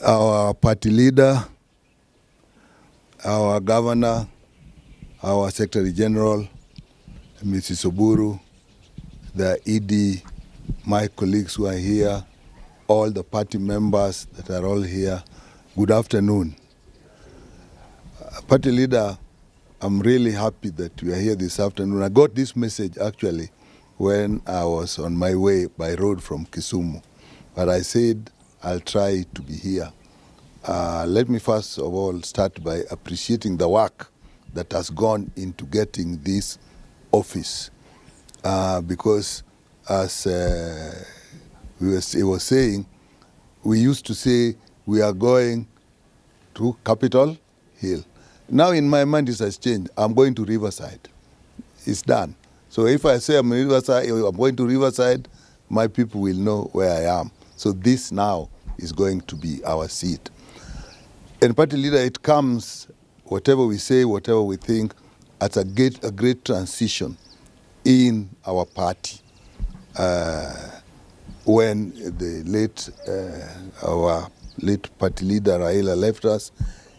our party leader, our governor, our Secretary General, Mrs. Oburu, the ED, my colleagues who are here, all the party members that are all here, good afternoon. Party leader, I'm really happy that we are here this afternoon. I got this message actually when I was on my way by road from Kisumu, but I said I'll try to be here. Let me first of all start by appreciating the work that has gone into getting this office, because as he was saying, we used to say we are going to Capitol Hill. Now in my mind it has changed. I'm going to Riverside. It's done. So if I say I'm in Riverside, I'm going to Riverside, my people will know where I am. So this now is going to be our seat. And party leader, it comes, whatever we say, whatever we think, as a great transition in our party. When our late party leader Raila left us,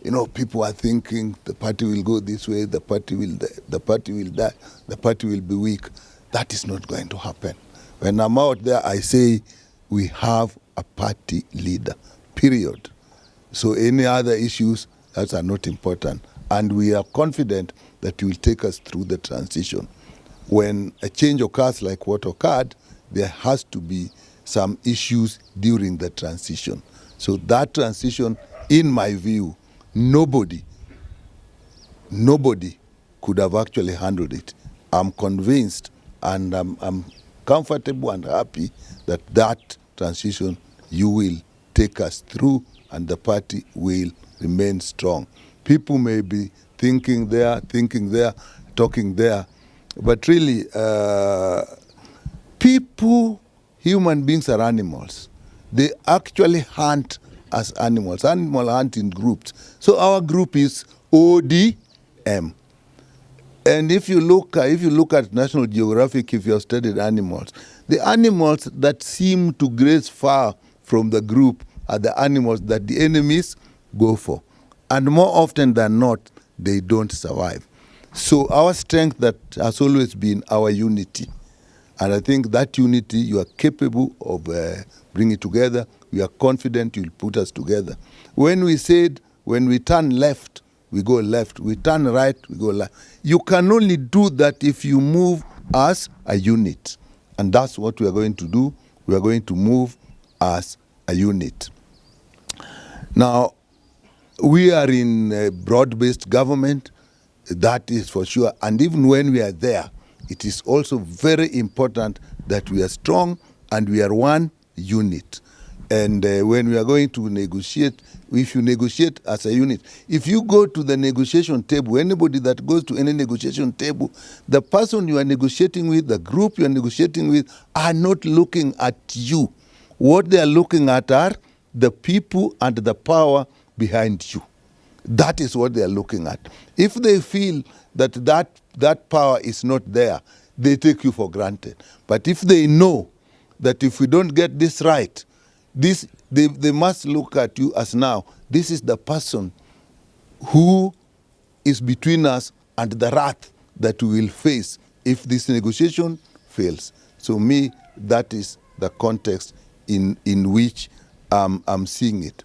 you know, people are thinking the party will go this way, the party will die, the party will be weak. That is not going to happen. When I'm out there, I say we have a party leader, period. So any other issues, that are not important. And we are confident that he will take us through the transition. When a change occurs like what occurred, there has to be some issues during the transition. So that transition, in my view, nobody could have actually handled it. I'm convinced and I'm comfortable and happy that transition you will take us through and the party will remain strong. People may be thinking there, talking there, but really people, human beings are animals. They actually hunt as animals. Animals hunt in groups. So our group is ODM. And if you look at National Geographic, if you have studied animals, the animals that seem to graze far from the group are the animals that the enemies go for. And more often than not, they don't survive. So our strength that has always been our unity. And I think that unity you are capable of bringing together. We are confident you'll put us together. When we said, when we turn left, we go left. We turn right, we go left. You can only do that if you move as a unit. And that's what we are going to do. We are going to move as a unit. Now, we are in a broad-based government, that is for sure. And even when we are there, it is also very important that we are strong and we are one unit. And when we are going to negotiate, if you negotiate as a unit, if you go to the negotiation table, anybody that goes to any negotiation table, the person you are negotiating with, the group you are negotiating with, are not looking at you. What they are looking at are the people and the power behind you. That is what they are looking at. If they feel that power is not there, they take you for granted. But if they know that if we don't get this right, they must look at you as now, this is the person who is between us and the wrath that we will face if this negotiation fails. So me, that is the context in which I'm seeing it.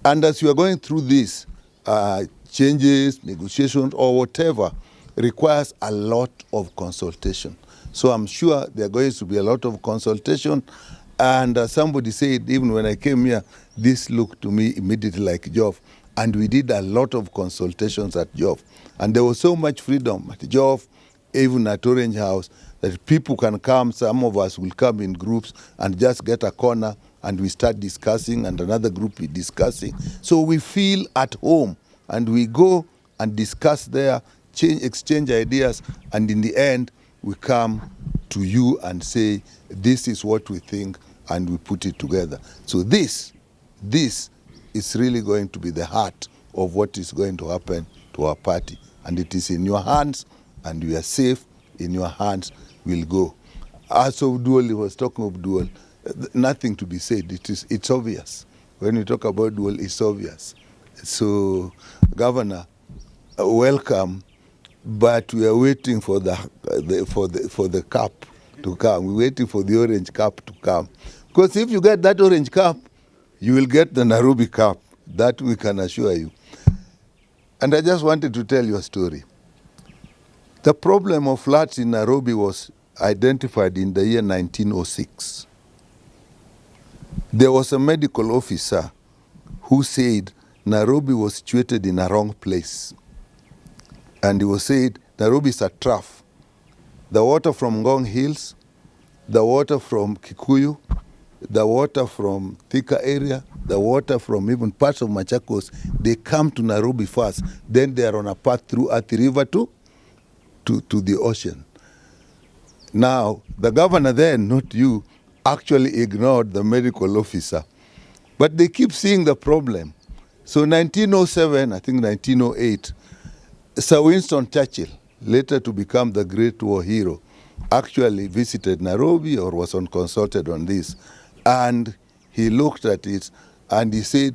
And as you are going through this, changes, negotiations, or whatever, requires a lot of consultation. So I'm sure there are going to be a lot of consultation. And somebody said, even when I came here, this looked to me immediately like Joff. And we did a lot of consultations at Joff. And there was so much freedom at Joff, even at Orange House, that people can come, some of us will come in groups and just get a corner and we start discussing and another group is discussing. So we feel at home and we go and discuss there, exchange ideas, and in the end, we come to you and say, this is what we think, and we put it together. So this is really going to be the heart of what is going to happen to our party. And it is in your hands, and we are safe in your hands. We'll go. As of dual, he was talking of dual. Nothing to be said. It's obvious. when we talk about dual, it's obvious. So, Governor, welcome, but we are waiting for the cap to come. We're waiting for the orange cap to come. Because if you get that orange cap, you will get the Nairobi cap. That we can assure you. And I just wanted to tell you a story. The problem of floods in Nairobi was identified in the year 1906. There was a medical officer who said Nairobi was situated in a wrong place. And he was said Nairobi is a trough. The water from Ngong Hills, the water from Kikuyu, the water from Thika area, the water from even parts of Machakos, they come to Nairobi first. Then they are on a path through Athi River to the ocean. Now, the governor then, not you, actually ignored the medical officer. But they keep seeing the problem. So 1907, I think 1908, Sir Winston Churchill, later to become the Great War hero, actually visited Nairobi or was consulted on this. And he looked at it and he said,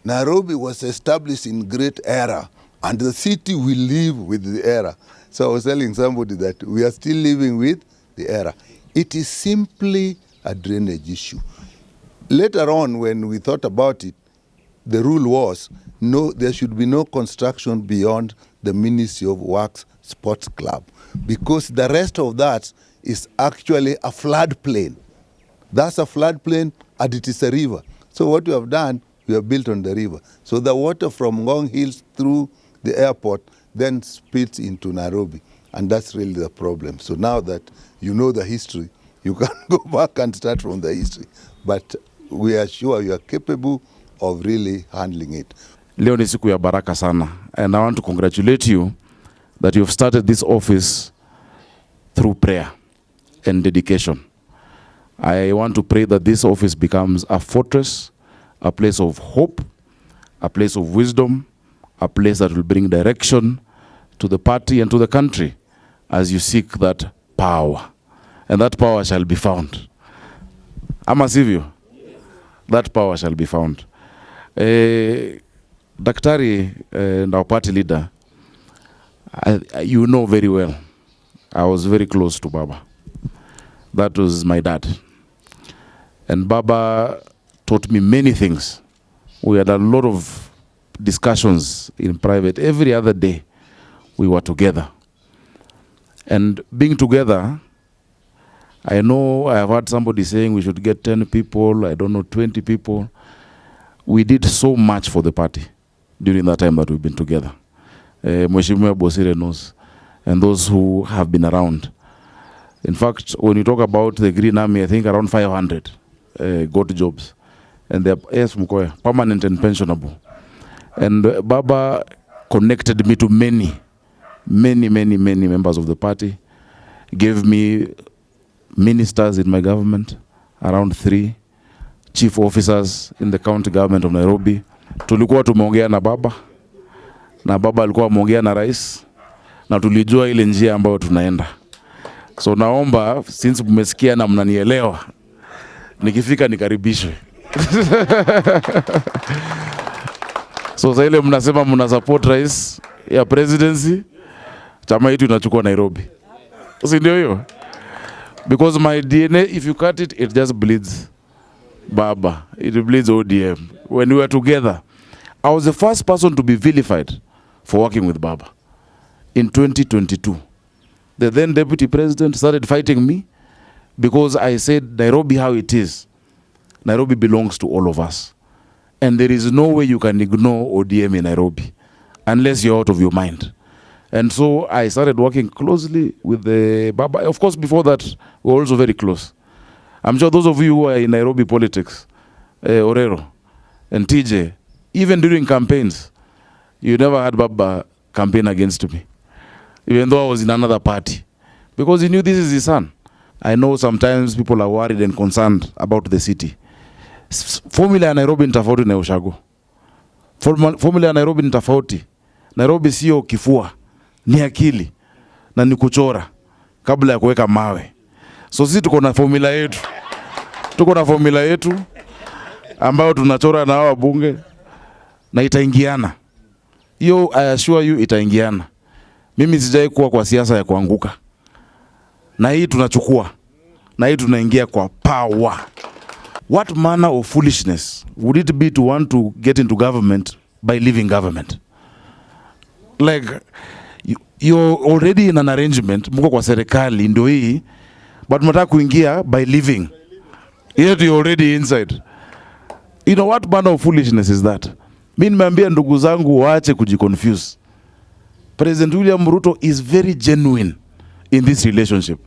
Nairobi was established in great era and the city will live with the era. So I was telling somebody that we are still living with the era. It is simply a drainage issue. Later on, when we thought about it, the rule was no, there should be no construction beyond the Ministry of Works Sports Club, because the rest of that is actually a floodplain. That's a floodplain and it is a river. So what we have done, we have built on the river. So the water from Ngong Hills through the airport then spills into Nairobi. And that's really the problem. So now that you know the history, you can go back and start from the history. But we are sure you are capable of really handling it. Leo ni siku ya baraka sana. And I want to congratulate you that you've started this office through prayer and dedication. I want to pray that this office becomes a fortress, a place of hope, a place of wisdom, a place that will bring direction to the party and to the country as you seek that power. And that power shall be found. Ama sivyo? That power shall be found. Daktari and our party leader, you know very well, I was very close to Baba. That was my dad. And Baba taught me many things. We had a lot of discussions in private. Every other day, we were together. And being together, I know I have heard somebody saying we should get 10 people, I don't know, 20 people. We did so much for the party during that time that we've been together. Mheshimiwa Bosire knows, and those who have been around. In fact, when you talk about the Green Army, I think around 500 got jobs. And they're permanent and pensionable. And Baba connected me to many members of the party, gave me ministers in my government, around 3, chief officers in the county government of Nairobi. Tulikuwa tumeongea na Baba alikuwa ameongea na rais, na tulijua ile njia ambayo tunaenda. So naomba, since mmesikia na mnanielewa, nikifika nikaribishwe. So sa ile mnasema mna support rais ya presidency, chama yetu inachukua Nairobi. Si ndio hiyo? Because my DNA, if you cut it, it just bleeds Baba. It bleeds ODM. When we were together, I was the first person to be vilified for working with Baba. In 2022, the then deputy president started fighting me because I said Nairobi how it is. Nairobi belongs to all of us. And there is no way you can ignore ODM in Nairobi unless you're out of your mind. And so I started working closely with the Baba. Of course, before that, we were also very close. I'm sure those of you who are in Nairobi politics, Orero and TJ, even during campaigns, you never had Baba campaign against me, even though I was in another party, because he knew this is his son. I know sometimes people are worried and concerned about the city. Formula ya Nairobi ni tofauti na Ushago. Formula ya Nairobi ni tofauti. Nairobi sio kifua, ni akili na ni kuchora kabla ya kuweka mawe. So sisi tuko na formula yetu. ambayo tunachora na hawa bunge, na itaingiana. Hiyo I assure you itaingiana. Mimi sijai kuwa kwa siasa ya kuanguka. Na hii tunachukua. Na hii tunaingia kwa power. What manner of foolishness would it be to want to get into government by leaving government? Like, you're already in an arrangement, mko kwa serikali ndio hii, but mnataka kuingia by leaving. Yet you're already inside. You know what manner of foolishness is that? Mimi nimeambia ndugu zangu waache kujiconfuse. President William Ruto is very genuine in this relationship.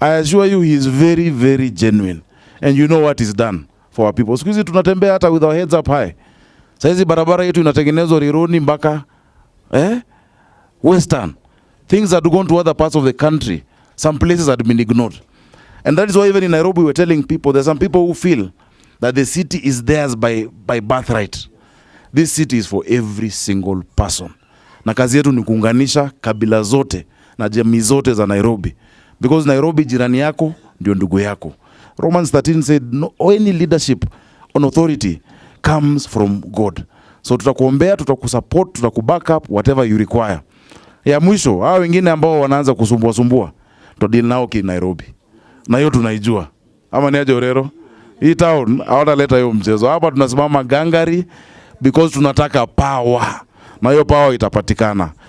I assure you he is very, very genuine. And you know what is done for our people. Siku hizi tunatembea hata with our heads up high. Saizi barabara yetu inatengenezwa Rironi mpaka Western. Things had gone to other parts of the country. Some places had been ignored. And that is why even in Nairobi we're telling people, there's some people who feel that the city is theirs by birthright. This city is for every single person. Na kazi yetu ni kuunganisha kabila zote na jamii zote za Nairobi. Because Nairobi jirani yako ndio ndugu yako. Romans 13 said, no, any leadership on authority comes from God. So tutakuombea, tutakusupport, tutakuback up, whatever you require. Ya mwisho, hao wengine ambao wanaanza kusumbua, tutadili nao ki Nairobi. Na hiyo tunaijua. Ama ni aje Orero? Hii town, hawataleta hiyo mchezo. Hapa tunasimama gangari because tunataka power. Na hiyo power itapatikana.